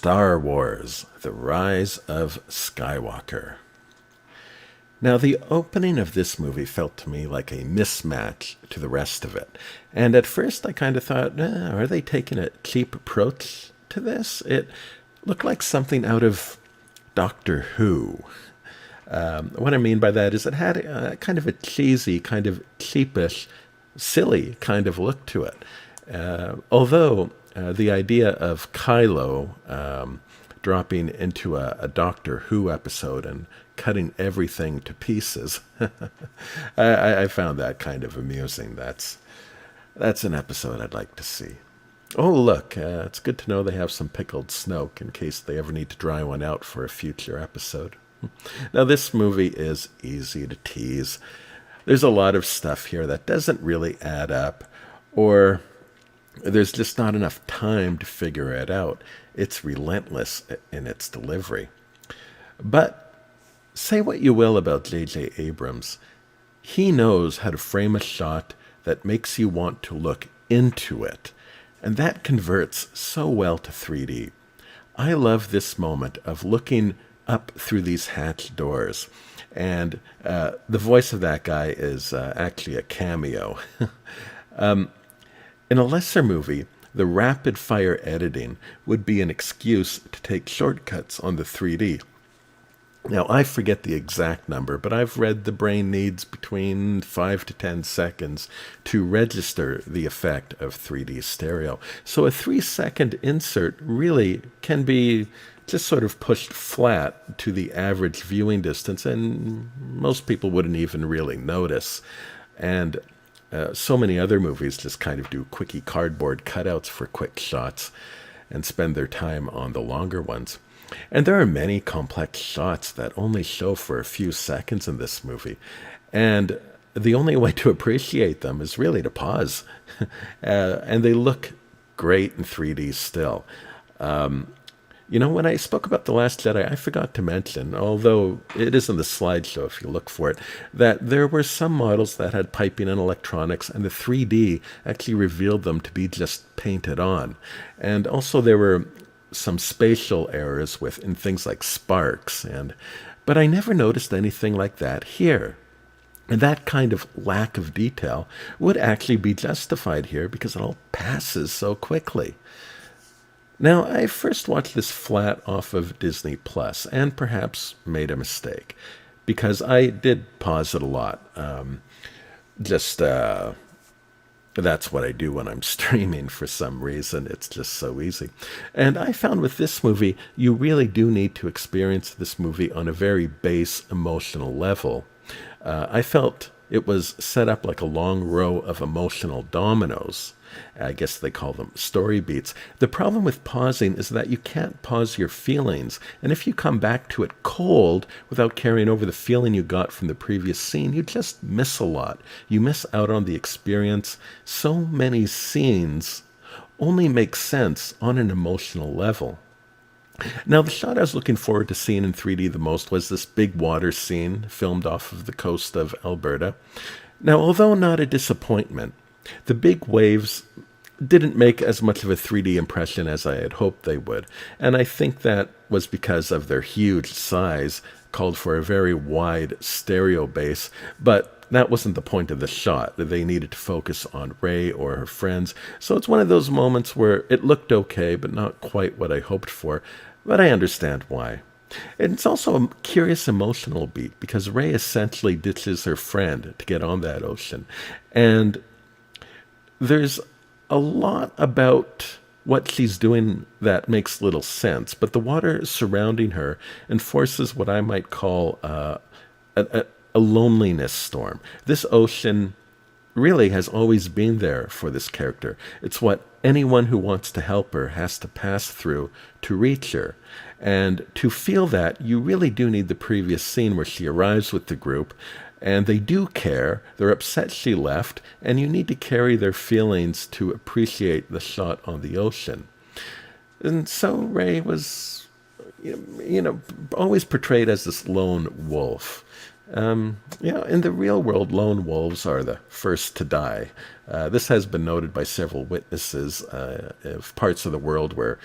Star Wars: The Rise of Skywalker. Now, the opening of this movie felt to me like a mismatch to the rest of it. And at first I kind of thought, are they taking a cheap approach to this? It looked like something out of Doctor Who. What I mean by that is it had kind of a cheesy, kind of cheapish, silly kind of look to it. Although the idea of Kylo dropping into a Doctor Who episode and cutting everything to pieces, I found that kind of amusing. That's an episode I'd like to see. Oh, look, it's good to know they have some pickled Snoke in case they ever need to dry one out for a future episode. Now, this movie is easy to tease. There's a lot of stuff here that doesn't really add up, or there's just not enough time to figure it out. It's relentless in its delivery. But say what you will about J.J. Abrams, he knows how to frame a shot that makes you want to look into it. And that converts so well to 3D. I love this moment of looking up through these hatch doors. And the voice of that guy is actually a cameo. In a lesser movie, the rapid-fire editing would be an excuse to take shortcuts on the 3D. Now, I forget the exact number, but I've read the brain needs between 5 to 10 seconds to register the effect of 3D stereo. So a 3-second insert really can be just sort of pushed flat to the average viewing distance, and most people wouldn't even really notice. And so many other movies just kind of do quickie cardboard cutouts for quick shots and spend their time on the longer ones. And there are many complex shots that only show for a few seconds in this movie. And the only way to appreciate them is really to pause. And they look great in 3D still. When I spoke about The Last Jedi, I forgot to mention, although it is in the slideshow if you look for it, that there were some models that had piping and electronics, and the 3D actually revealed them to be just painted on. And also there were some spatial errors in things like sparks, but I never noticed anything like that here. And that kind of lack of detail would actually be justified here because it all passes so quickly. Now, I first watched this flat off of Disney Plus, and perhaps made a mistake, because I did pause it a lot. That's what I do when I'm streaming for some reason. It's just so easy. And I found with this movie, you really do need to experience this movie on a very base emotional level. I felt it was set up like a long row of emotional dominoes. I guess they call them story beats. The problem with pausing is that you can't pause your feelings. And if you come back to it cold without carrying over the feeling you got from the previous scene, you just miss a lot. You miss out on the experience. So many scenes only make sense on an emotional level. Now, the shot I was looking forward to seeing in 3D the most was this big water scene filmed off of the coast of Alberta. Now, although not a disappointment, the big waves didn't make as much of a 3D impression as I had hoped they would, and I think that was because of their huge size, called for a very wide stereo base, but that wasn't the point of the shot, that they needed to focus on Rey or her friends, so it's one of those moments where it looked okay, but not quite what I hoped for, but I understand why. And it's also a curious emotional beat, because Rey essentially ditches her friend to get on that ocean, and there's a lot about what she's doing that makes little sense, but the water surrounding her enforces what I might call a loneliness storm. This ocean really has always been there for this character. It's what anyone who wants to help her has to pass through to reach her. And to feel that, you really do need the previous scene where she arrives with the group, and they do care, they're upset she left, and you need to carry their feelings to appreciate the shot on the ocean. And so Rey was, always portrayed as this lone wolf. In the real world, lone wolves are the first to die. This has been noted by several witnesses of parts of the world where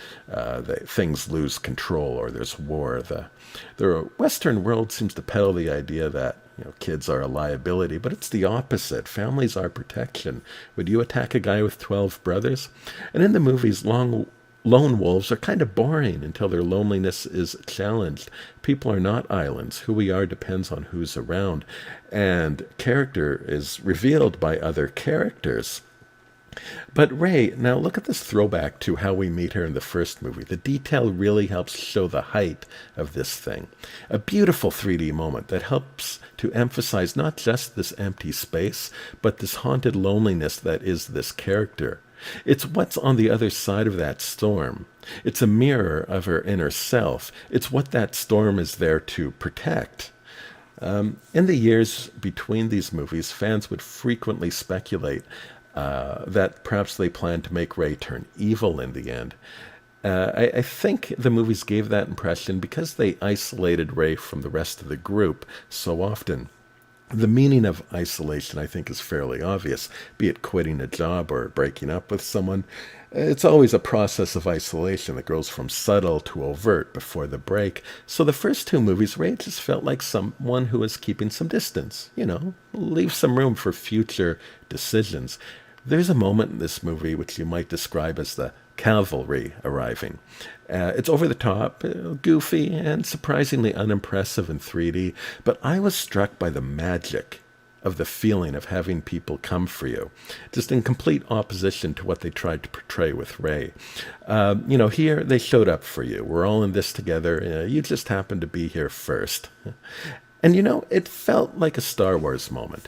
things lose control or there's war. The Western world seems to peddle the idea that kids are a liability, but it's the opposite. Families are protection. Would you attack a guy with 12 brothers? And in the movies, lone wolves are kind of boring until their loneliness is challenged. People are not islands. Who we are depends on who's around. And character is revealed by other characters. But Rey, now look at this throwback to how we meet her in the first movie. The detail really helps show the height of this thing. A beautiful 3D moment that helps to emphasize not just this empty space, but this haunted loneliness that is this character. It's what's on the other side of that storm. It's a mirror of her inner self. It's what that storm is there to protect. In the years between these movies, fans would frequently speculate that perhaps they planned to make Rey turn evil in the end. I think the movies gave that impression because they isolated Rey from the rest of the group so often. The meaning of isolation, I think, is fairly obvious, be it quitting a job or breaking up with someone. It's always a process of isolation that goes from subtle to overt before the break. So the first two movies, Rey just felt like someone who was keeping some distance, leave some room for future decisions. There's a moment in this movie which you might describe as the cavalry arriving. It's over the top, goofy, and surprisingly unimpressive in 3D, but I was struck by the magic of the feeling of having people come for you, just in complete opposition to what they tried to portray with Rey. Here they showed up for you. We're all in this together. You just happened to be here first. And it felt like a Star Wars moment.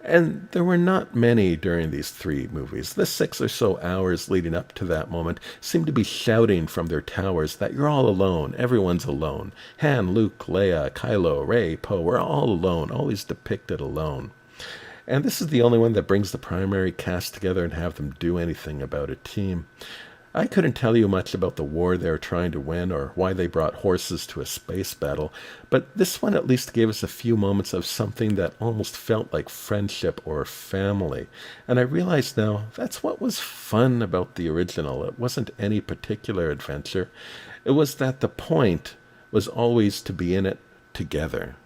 And there were not many during these three movies. The 6 or so hours leading up to that moment seemed to be shouting from their towers that you're all alone, everyone's alone. Han, Luke, Leia, Kylo, Rey, Poe, we're all alone, always depicted alone. And this is the only one that brings the primary cast together and have them do anything about a team. I couldn't tell you much about the war they were trying to win or why they brought horses to a space battle, but this one at least gave us a few moments of something that almost felt like friendship or family. And I realize now that's what was fun about the original. It wasn't any particular adventure. It was that the point was always to be in it together.